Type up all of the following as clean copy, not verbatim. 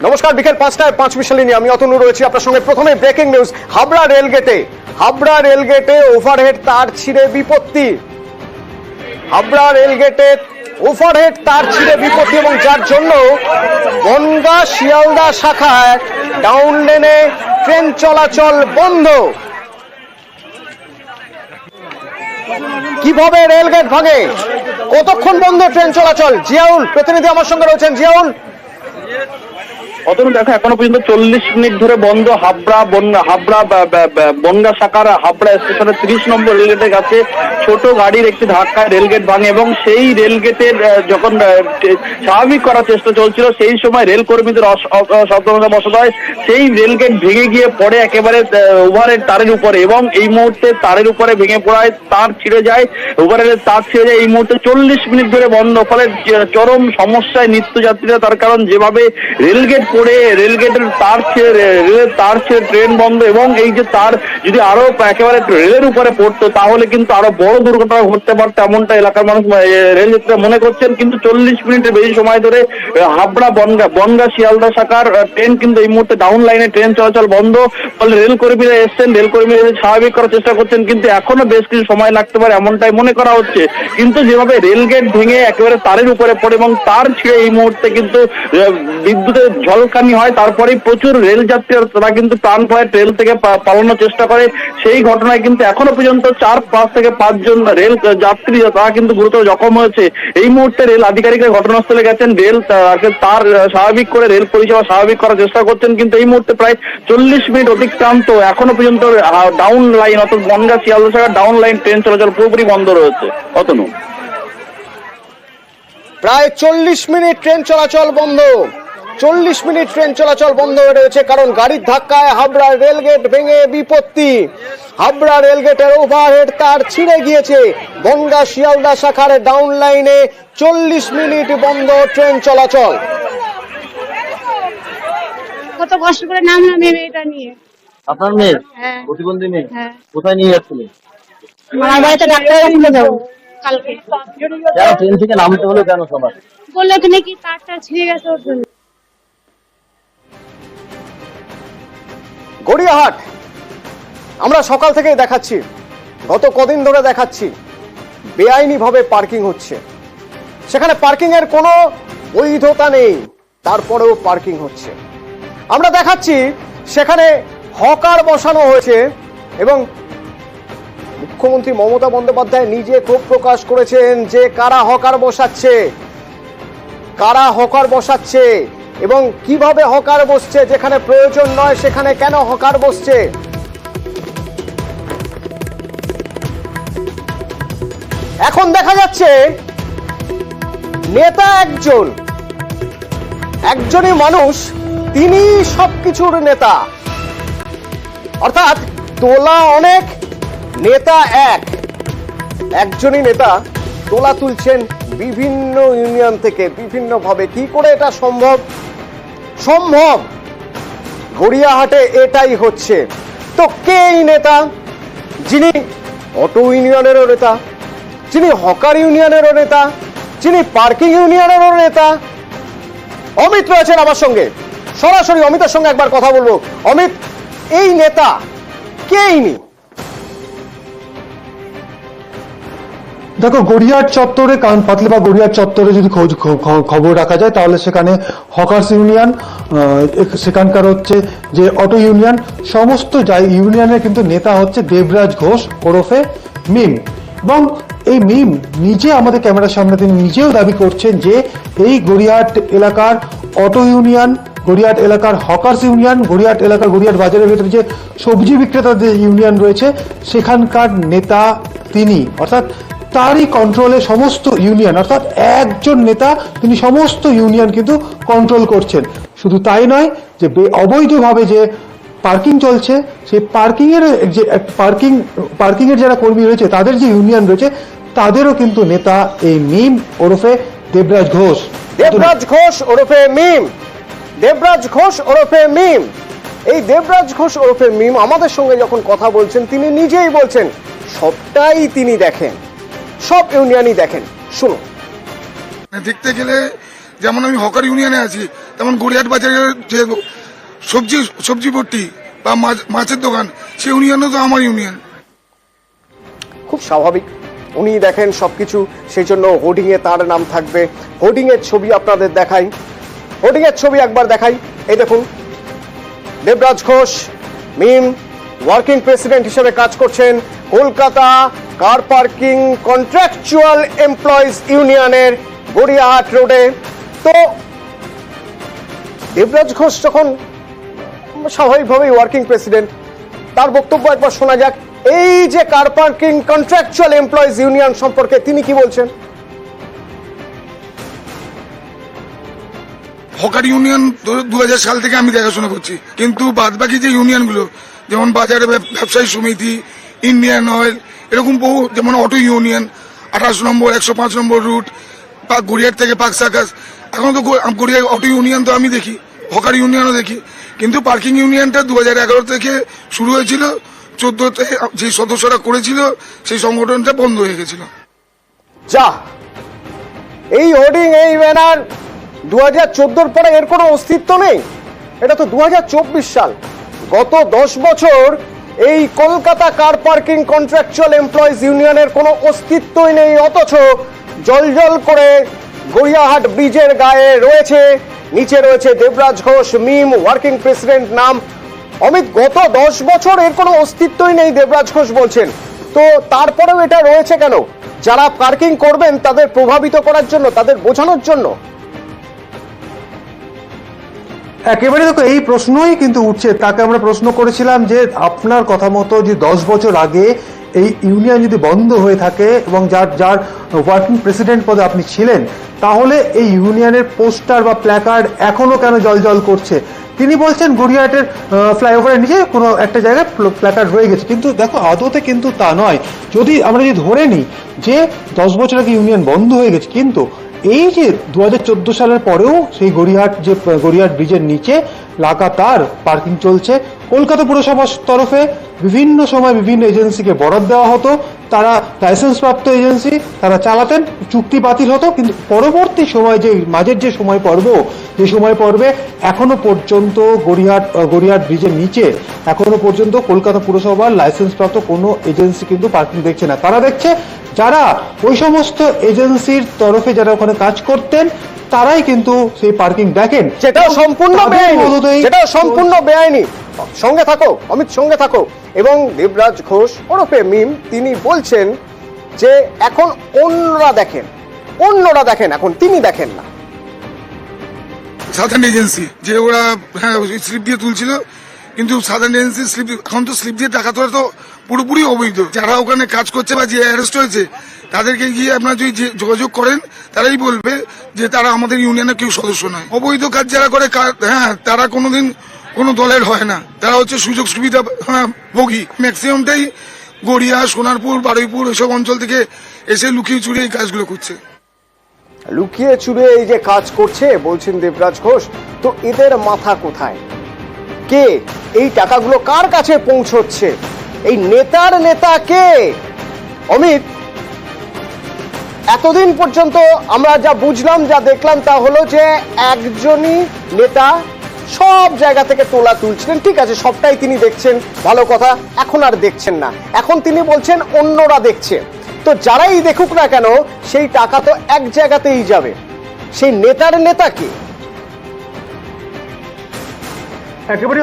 নমস্কার, বিকেল 5টায় 5 মিনিট নিয়ে আমি অতনু রয়েছি আপনার সঙ্গে। প্রথমে ব্রেকিং নিউজ। হাবড়া রেলগেটে ওভারহেড তার ছিঁড়ে বিপত্তি। হাবড়া রেলগেটে ওভারহেড তার ছিঁড়ে বিপত্তি এবং যার জন্য বনগাঁ শিয়ালদা শাখায় ডাউন লেনে ট্রেন চলাচল বন্ধ। কিভাবে রেলগেট ভাঙে, কতক্ষণ বন্ধ ট্রেন চলাচল? জিয়াউল প্রতিনিধি আমার সঙ্গে রয়েছেন। জিয়াউল, অতনু দেখো, এখনো পর্যন্ত 40 মিনিট ধরে বন্ধ হাবড়া বনগাঁ শাখার হাবড়া স্টেশনের 30 নম্বর রেলগেটের কাছে ছোট গাড়ির একটি ধাক্কায় রেলগেট ভাঙে এবং সেই রেলগেটের যখন স্বাভাবিক করার চেষ্টা চলছিল সেই সময় রেল কর্মীদের অসাবধানতা হয় সেই রেলগেট ভেঙে গিয়ে পড়ে একেবারে ওভারের তারের উপরে এবং এই মুহূর্তে তারের উপরে ভেঙে পড়ায় তার ছিঁড়ে যায়, ওভারের তার ছিঁড়ে যায়। এই মুহূর্তে 40 মিনিট ধরে বন্ধ, ফলে চরম সমস্যায় নিত্যযাত্রীরা। তার কারণ যেভাবে রেলগেট পড়ে রেলগেটের তার ছেড়ে ট্রেন বন্ধ এবং এই যে তার যদি আরো একেবারে রেলের উপরে পড়তো তাহলে কিন্তু আরো বড় দুর্ঘটনা ঘটতে পারতো, এমনটা এলাকার মানুষ রেল যাত্রীরা মনে করছেন। কিন্তু 40 মিনিটের বেশি সময় ধরে হাবড়া বনগাঁ শিয়ালদা শাখার ট্রেন কিন্তু এই মুহূর্তে ডাউন লাইনে ট্রেন চলাচল বন্ধ। ফলে রেল কর্মীরা এসছেন, রেল কর্মীরা স্বাভাবিক করার চেষ্টা করছেন, কিন্তু এখনো বেশ কিছু সময় লাগতে পারে এমনটাই মনে করা হচ্ছে। কিন্তু যেভাবে রেলগেট ভেঙে একেবারে তারের উপরে পড়ে এবং তার ছিঁড়ে এই মুহূর্তে কিন্তু বিদ্যুতের ঝলকানি হয়, তারপরেই প্রচুর রেল যাত্রীরা তারা কিন্তু প্রাণ ভয়ে ট্রেন থেকে পালানোর চেষ্টা করে। সেই ঘটনায় কিন্তু এখনো পর্যন্ত 4 থেকে 5 জন রেল যাত্রী তারা কিন্তু গুরুতর জখম হয়েছে। এই মুহূর্তে রেল আধিকারিকরা ঘটনাস্থলে গেছেন, রেল তার স্বাভাবিক করে রেল পরিষেবা স্বাভাবিক করার চেষ্টা করছেন। কিন্তু এই মুহূর্তে প্রায় 40 মিনিট অতিক্রান্ত, এখনো পর্যন্ত ডাউন লাইন অর্থাৎ বনগাঁ শিয়ালদা শাখার ডাউন লাইন ট্রেন চলাচল পুরোপুরি বন্ধ রয়েছে। অতনু, প্রায় 40 মিনিট ট্রেন চলাচল বন্ধ। 40 মিনিট ট্রেন চলাচল বন্ধ হয়ে রয়েছে কারণ গাড়ির ধাক্কায় হাবড়া রেলগেট ভেঙে বিপত্তি। হাবড়া রেলগেটের ওভারহেড তার ছিঁড়ে গিয়েছে। বনগাঁ শিয়ালদা শাখার ডাউন লাইনে 40 মিনিট বন্ধ ট্রেন চলাচল। কত কষ্ট করে নামলাম এই মেয়েটা নিয়ে। আপনার মেয়ে? হ্যাঁ। প্রতিবন্ধী মেয়ে? হ্যাঁ। কোথায় নিয়ে যাচ্ছিলেন? আমার বাড়িতে ডাক্তারের কাছে যাবো কালকে। কেন ট্রেন থেকে নামতে হলো কেন সবার? বললো কি নাকি তারটা ছিঁড়ে গেছে ওর জন্য। গড়িয়াহাট আমরা সকাল থেকেই দেখাচ্ছি, গত কদিন ধরে দেখাচ্ছি বেআইনি ভাবে পার্কিং হচ্ছে। সেখানে পার্কিং এর কোনো বৈধতা নেই, তারপরেও পার্কিং হচ্ছে। আমরা দেখাচ্ছি সেখানে হকার বসানো হয়েছে এবং মুখ্যমন্ত্রী মমতা বন্দ্যোপাধ্যায় নিজে ক্ষোভ প্রকাশ করেছেন যে কারা হকার বসাচ্ছে এবং কিভাবে হকার বসছে, যেখানে প্রয়োজন নয় সেখানে কেন হকার বসছে। এখন দেখা যাচ্ছে নেতা একজনই মানুষ, তিনি সবকিছুর নেতা, অর্থাৎ তোলা অনেক, নেতা একজনই নেতা তোলা তুলছেন বিভিন্ন ইউনিয়ন থেকে বিভিন্ন ভাবে। কি করে এটা সম্ভব? গড়িয়াহাটে এটাই হচ্ছে। তো কে এই নেতা? যিনি অটো ইউনিয়নেরও নেতা, যিনি হকার ইউনিয়নেরও নেতা, যিনি পার্কিং ইউনিয়নেরও নেতা। অমিত রয়েছেন আমার সঙ্গে, সরাসরি অমিতের সঙ্গে একবার কথা বলবো। অমিত, এই নেতা কে ইনি? দেখো, গড়িয়াহাট চত্বরে পাতলি বা গড়িয়াহাট চত্বরে যদি খবর রাখা যায় তাহলে সেখানে হকার্স ইউনিয়ন, সেখানকার হচ্ছে যে অটো ইউনিয়ন, সমস্ত ইউনিয়নের কিন্তু নেতা হচ্ছে দেবরাজ ঘোষ ওরফে মিম। এবং এই মিম নিজে আমাদের ক্যামেরার সামনে তিনি নিজেও দাবি করছেন যে এই গড়িয়াহাট এলাকার অটো ইউনিয়ন, গড়িয়াহাট এলাকার হকার্স ইউনিয়ন, গড়িয়াহাট এলাকার গড়িয়াহাট বাজারের ভেতরে যে সবজি বিক্রেতাদের ইউনিয়ন রয়েছে সেখানকার নেতা তিনি, অর্থাৎ তারই কন্ট্রোলে সমস্ত ইউনিয়ন, অর্থাৎ একজন নেতা তিনি সমস্ত ইউনিয়ন কিন্তু কন্ট্রোল করছেন। শুধু তাই নয়, যে অবৈধভাবে যে পার্কিং চলছে সেই পার্কিং এর যারা কর্মী রয়েছে তাদের যে ইউনিয়ন রয়েছে তাদেরও কিন্তু নেতা এই মিম ওরফে দেবরাজ ঘোষ ওরফে মিম। এই দেবরাজ ঘোষ ওরফে মিম আমাদের সঙ্গে যখন কথা বলছেন তিনি নিজেই বলছেন সবটাই তিনি দেখেন, সব ইউনিয়নই দেখেন। শুনুন। দেখতে গেলে যেমন আমি হকার ইউনিয়নে আছি, তেমন গড়িয়াহাট বাজারের যে সবজি ভর্তি বা মাছের দোকান, সেই ইউনিয়নও তো আমার ইউনিয়ন। খুব স্বাভাবিক, উনি দেখেন সবকিছু, সেই জন্য হোর্ডিং এ তার নাম থাকবে। হোর্ডিং এর ছবি আপনাদের দেখাই, হোর্ডিং এর ছবি একবার দেখাই। এই দেখুন, দেবরাজ ঘোষ মিম ওয়ার্কিং প্রেসিডেন্ট হিসেবে কাজ করছেন Kolkata car parking contractual employees ইউনিয়নের গড়িয়াহাট রোডে। তো দেবরাজ ঘোষ যখন স্বাভাবিকভাবেই ওয়ার্কিং প্রেসিডেন্ট, তার বক্তব্য একবার শোনা যাক। এই যে car parking contractual employees union সম্পর্কে তিনি কি বলছেন। হকার ইউনিয়ন 2000 সাল থেকে আমি দেখাশোনা করছি, কিন্তু বাদ বাকি যে ইউনিয়নগুলো, যেমন বাজারে ব্যবসায়ী সমিতি, ইন্ডিয়ান অয়েল, এরকম বহু, যেমন অটো ইউনিয়ন 28 নম্বর 105 নম্বর রুট, বা গড়িয়াহাট থেকে পাক সার্কাস, এখন তো গড়িয়াহাট অটো ইউনিয়ন তো আমি দেখি, হকার ইউনিয়নও দেখি, কিন্তু পার্কিং ইউনিয়নটা 2011 থেকে শুরু হয়েছিল, 14তে যে সদস্যরা করেছিল সেই সংগঠনটা বন্ধ হয়ে গেছিল। যা এই হোর্ডিং, এই ব্যানার 2014 পরে এর কোনো অস্তিত্ব নেই। এটা তো 2024 সাল। গত 10 বছর এই Kolkata car parking contractual employees ইউনিয়নের কোনো অস্তিত্বই নেই, অথচ জলজল করে গড়িয়াহাট ব্রিজের গায়ে রয়েছে, নিচে রয়েছে দেবরাজ ঘোষ মিম ওয়ার্কিং প্রেসিডেন্ট নাম। অমিত, গত 10 বছর এর কোনো অস্তিত্বই নেই দেবরাজ ঘোষ বলছেন, তো তারপরেও এটা রয়েছে কেন? যারা পার্কিং করবেন তাদের প্রভাবিত করার জন্য, তাদের বোঝানোর জন্য? একেবারে দেখো, এই প্রশ্নই কিন্তু উঠছে। তাকে আমরা প্রশ্ন করেছিলাম যে আপনার কথা মতো যে 10 বছর আগে এই ইউনিয়ন যদি বন্ধ হয়ে থাকে এবং যার ওয়ার্কিং প্রেসিডেন্ট পদে আপনি ছিলেন, তাহলে এই ইউনিয়নের পোস্টার বা প্ল্যাকার্ড এখনো কেন জলজল করছে? তিনি বলছেন গড়িয়াহাটের ফ্লাইওভারের নিচে কোনো একটা জায়গায় প্ল্যাকার্ড রয়ে গেছে, কিন্তু দেখো আদতে কিন্তু তা নয়। যদি আমরা যদি ধরে নিই যে 10 বছর আগে ইউনিয়ন বন্ধ হয়ে গেছে, কিন্তু এই যে 2014 সালের পরেও সেই গড়িয়াহাট ব্রিজের নিচে লাগাতার পার্কিং চলছে। কলকাতা পুরসভার তরফে বিভিন্ন সময় বিভিন্ন এজেন্সিকে বরাদ দেওয়া হতো, তারা লাইসেন্স প্রাপ্ত এজেন্সি, তারা চালাতেন, চুক্তি বাতিল হতো, কিন্তু পরবর্তী সময় যে মাঝের যে সময় পর্বে এখনো পর্যন্ত গড়িয়াহাট ব্রিজের নিচে এখনো পর্যন্ত কলকাতা পুরসভার লাইসেন্স প্রাপ্ত কোনো এজেন্সি কিন্তু পার্কিং দেখছে না। তারা দেখছে যারা ওই সমস্ত এজেন্সির তরফে যারা ওখানে কাজ করতেন, তারাই কিন্তু সেই পার্কিং দেখেন, যেটাও সম্পূর্ণ বেআইনি। সঙ্গে থাকো অমিত, সঙ্গে থাকো। এবং দেবরাজ ঘোষ ওরফে মিম তিনি বলছেন যে এখন অন্যরা দেখেন, এখন তিনি দেখেন না। সাধারণ এজেন্সি যে ওরা স্লিপ দিয়ে তুলছিল, কিন্তু সাধারণ এজেন্সি স্লিপ, এখন তো স্লিপ দিয়ে টাকা তোলা তো পুরোপুরি অবৈধ। যারা ওখানে কাজ করছে বা যে অ্যারেস্ট হয়েছে, তাদেরকে গিয়ে আপনার যদি যোগাযোগ করেন, তারাই বলবে যে তারা আমাদের ইউনিয়নের কেউ সদস্য নয়। অবৈধ কাজ যারা করে, তারা কোনোদিন কোনো দলের হয় না, তারা হচ্ছে সুযোগ সুবিধা ভোগী। ম্যাক্সিমামটাই গড়িয়া, সোনারপুর, বারুইপুর এসব অঞ্চল থেকে এসে লুকিয়ে চুরিয়ে এই কাজগুলো করছে। লুকিয়ে চুরিয়ে এই যে কাজ করছে বলছেন দেবরাজ ঘোষ, তো এদের মাথা কোথায়? কে এই টাকাগুলো কার কাছে পৌঁছচ্ছে? এই নেতার নেতা কে? অমিত, এতদিন পর্যন্ত আমরা যা বুঝলাম, যা দেখলাম, তা হলো যে একজনই নেতা সব জায়গা থেকে তোলা তুলছিলেন। ঠিক আছে, সবটাই তিনি দেখছেন, ভালো কথা। এখন আর দেখছেন না, এখন তিনি বলছেন অন্যরা দেখছে। তো যারাই দেখুক না কেন, সেই টাকা তো এক জায়গাতেই যাবে। সেই নেতার নেতা কে? একেবারে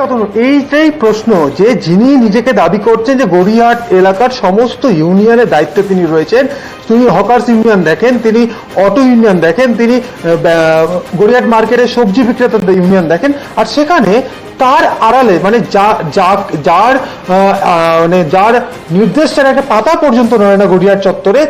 এইটাই প্রশ্ন, যে যিনি নিজেকে দাবি করছেন যে গড়িয়াহাট এলাকার সমস্ত ইউনিয়নের দায়িত্বে তিনি রয়েছেন। তিনি হকার্স ইউনিয়ন দেখেন, তিনি অটো ইউনিয়ন দেখেন, তিনি গড়িয়াহাট মার্কেটের সবজি বিক্রেতাদের ইউনিয়ন দেখেন, আর সেখানে তার আড়ালে মানে যার নির্দেশ ছাড়া একটা পাতা পর্যন্ত নয় না গড়িয়াহাট চত্বরে,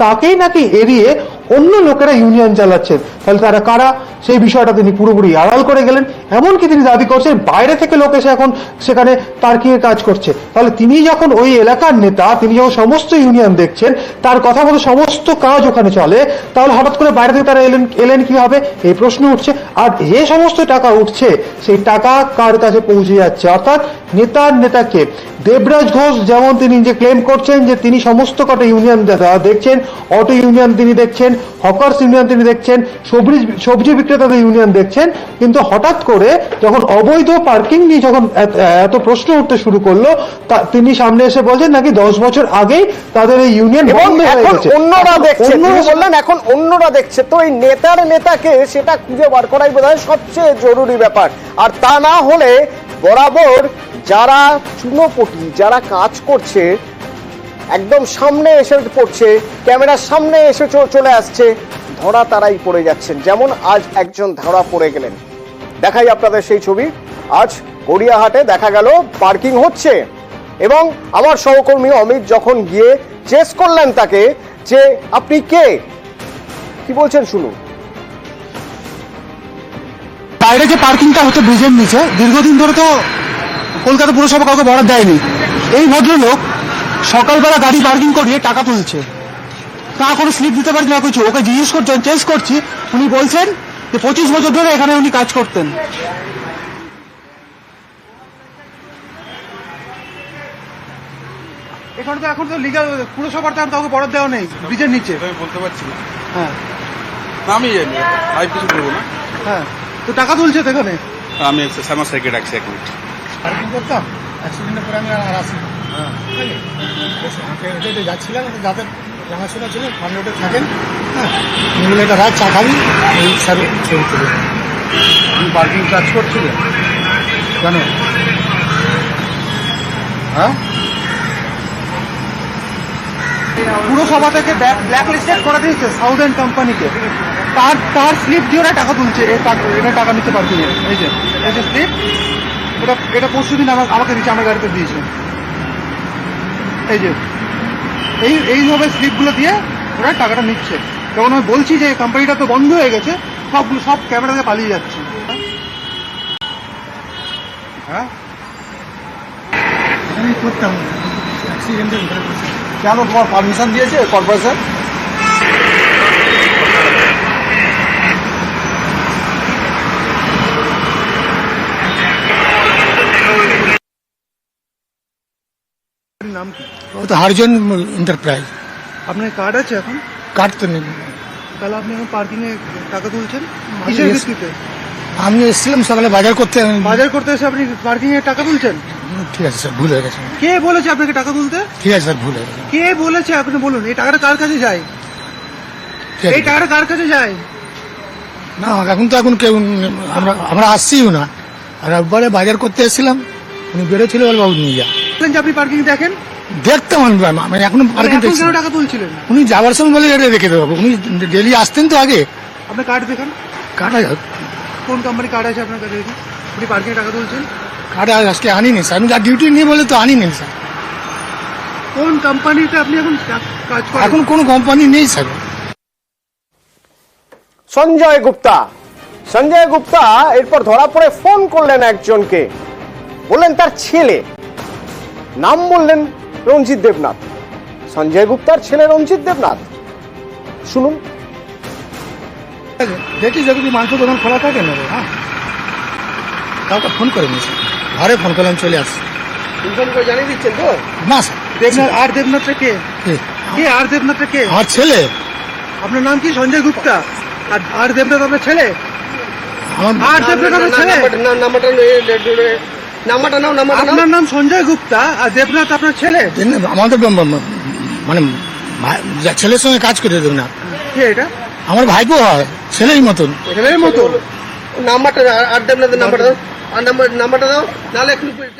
তাকেই নাকি এড়িয়ে অন্য লোকেরা ইউনিয়ন চালাচ্ছেন। তাহলে তারা কারা, সেই বিষয়টা তিনি পুরোপুরি আড়াল করে গেলেন। এমনকি তিনি দাবি করছেন বাইরে থেকে লোক এসে এখন সেখানে পার্কিং এর কাজ করছে। তাহলে তিনি যখন ওই এলাকার নেতা, তিনি যখন সমস্ত ইউনিয়ন দেখছেন, তার কথা মতো সমস্ত কাজ ওখানে চলে, তাহলে হঠাৎ করে বাইরে থেকে তারা এলেন কিভাবে, এই প্রশ্ন উঠছে। আর যে সমস্ত টাকা উঠছে, সেই টাকা কার কাছে পৌঁছে যাচ্ছে, অর্থাৎ নেতার নেতাকে। দেবরাজ ঘোষ যেমন তিনি যে ক্লেম করছেন যে তিনি সমস্ত কটা ইউনিয়ন দেখছেন, অটো ইউনিয়ন তিনি দেখছেন, হকার্স ইউনিয়ন তিনি দেখছেন, সবজি বিক্রেতাদের ইউনিয়ন দেখছেন, কিন্তু হঠাৎ করে যখন অবৈধ পার্কিং নিয়ে যখন এত প্রশ্ন উঠতে শুরু করলো, তিনি সামনে এসে বলছেন নাকি 10 বছর আগেই তাদের এই ইউনিয়ন এবং বন্ধ হয়ে এখন গেছে। অন্যরা দেখছে, তিনি অন্যরা- বললেন এখন অন্যরা দেখছে। তো এই নেতাকে সেটা খুঁজে বার করাই বোধহয় সবচেয়ে জরুরি ব্যাপার। আর তা না হলে বরাবর যারা চুনোপটি, যারা কাজ করছে, একদম সামনে এসে পড়ছে, ক্যামেরার সামনে এসে চলে আসছে, ধরা তারাই পড়ে যাচ্ছেন। যেমন আজ একজন ধরা পড়ে গেলেন। দেখাই আপনাদের সেই ছবি। আজ গড়িয়াহাটে দেখা গেল পার্কিং হচ্ছে এবং আমার সহকর্মী অমিত যখন গিয়ে চেস করলেন তাকে যে আপনি কে, কি বলছেন শুনুন। বাইরে যে পার্কিংটা হতো ব্রিজের নিচে, দীর্ঘদিন ধরে তো কলকাতা পুরসভা কাউকে বরাদ দেয়নি। এই ভদ্রলোক সকালবেলা গাড়ি পার্কিং করিয়ে টাকা তুলছে, তা কোনো স্লিপ দিতে পারছি না কিছু। ওকে জিজ্ঞেস করছেন, চেস করছি, উনি বলছেন যে 25 বছর ধরে এখানে উনি কাজ করতেন। এখন তো লিগাল পুরসভার তো কাউকে বরাদ দেওয়া নেই ব্রিজের নিচে। আমি বলতে পারছি না। হ্যাঁ না, আমি লাইভ কিছু করবো না। হ্যাঁ, তো টাকা তুলছে তো এখানে। আমি শ্যামা সাইকে ডাকছি 1 মিনিট। পার্কিং করতাম, অ্যাক্সিডেন্টের পরে আমি আর আসি হেঁটে যাচ্ছিলাম, যাতে জানাশোনা ছিল ফান রোডে থাকেন, হ্যাঁ, নিগুলো একটা রাত চা খাবি, এই স্যার ছবি তুলে আমি পার্কিং কাজ করছিল কেন? হ্যাঁ, পুরসভা থেকে ব্ল্যাক লিস্টেড করে দিয়েছে সাউদার্ন কোম্পানিকে। তার স্লিপ দিয়ে ওরা টাকা তুলছে, এটা টাকা নিতে পারবে। এই যে স্লিপ, এটা পরশুদিন আমাকে দিচ্ছে, আমার গাড়িতে দিয়েছে। এই যে এইভাবে স্লিপগুলো দিয়ে ওরা টাকাটা নিচ্ছে। যখন আমি বলছি যে কোম্পানিটা তো বন্ধ হয়ে গেছে, সব ক্যামেরাতে পালিয়ে যাচ্ছে। হ্যাঁ, আমি করতাম অ্যাক্সিডেন্টের ভিতরে। কেন তোমার পারমিশন দিয়েছে কর্পোরেশন? নাম কি? তো হারজন এন্টারপ্রাইজ। আপনার কার্ড আছে এখন? কার্ড তো নেই। তাহলে আপনি এখন পার্কিং এ টাকা তুলছেন কিসের ভিত্তিতে? আমি এসেছিলাম সকালে বাজার করতে। বাজার করতে এসে আপনি পার্কিং এ টাকা তুলছেন? ঠিক আছে স্যার, ভুল হয়ে গেছে। কে বলেছে আপনাকে টাকা তুলতে? ঠিক আছে স্যার, ভুল হয়ে গেছে। কে বলেছে আপনি বলুন। এই টাকাটা কার কাছে যায়? ঠিক আছে। এই টাকাটা কার কাছে যায়? না, এখন কেউ আমরা আসছিও না। আর একবারে বাজার করতে এসেছিলাম, উনি বেরোছিল, বলে বাবু নিয়ে যা। বলেন যে আপনি পার্কিং দেখেন, দেখতাম আমি এখনো পার্কিং এখন দেখছি। কেন টাকা তুলছিলেন? উনি যাওয়ার সময় বলে এটা রেখে দেবো। উনি ডেলি আসতেন তো আগে। আপনার কার্ড দেখেন, কার্ড কোন কোম্পানি কার্ড আছে আপনার কাছে? আপনি পার্কিং টাকা তুলছেন? কার্ড আজকে আনিনি স্যার, আমি যা ডিউটি নিয়ে বলে তো আনিনি স্যার। কোন কোম্পানিতে আপনি এখন কাজ করেন? এখন কোনো কোম্পানি নেই স্যার। সঞ্জয় গুপ্তা এরপর ধরা পড়ে ফোন করলেন একজনকে, বললেন তার ছেলে, নাম বললেন রঞ্জিত দেবনাথ। সঞ্জয় গুপ্তার ছেলে রঞ্জিত দেবনাথ, শুনুন। দেখি যদি মাংস দোকান খোলা থাকে না, হ্যাঁ, কাউকে ফোন করেনি স্যার। ঘরে ফোন করলাম, চলে আসছি। ফোন করে জানিয়ে দিচ্ছেন তো? না স্যার। দেবনাথ, আর দেবনাথটা কে? কে আর দেবনাথটা কে? আমার ছেলে। আপনার নাম কি? সঞ্জয় গুপ্তা। আর দেবনাথ আপনার ছেলে? আমার আর দেবনাথ আপনার ছেলে? আপনার নাম সঞ্জয় গুপ্তা আর দেবনাথ আপনার ছেলে? আমাদের মানে ছেলের সঙ্গে কাজ করে দেবে না। কে এটা? আমার ভাইপো হয়, ছেলের মতন। ছেলের মতো? নাম্বারটা আর দেবনাথের নাম্বারটা দাও, আর নাম্বারটা দাও, নাহলে একটু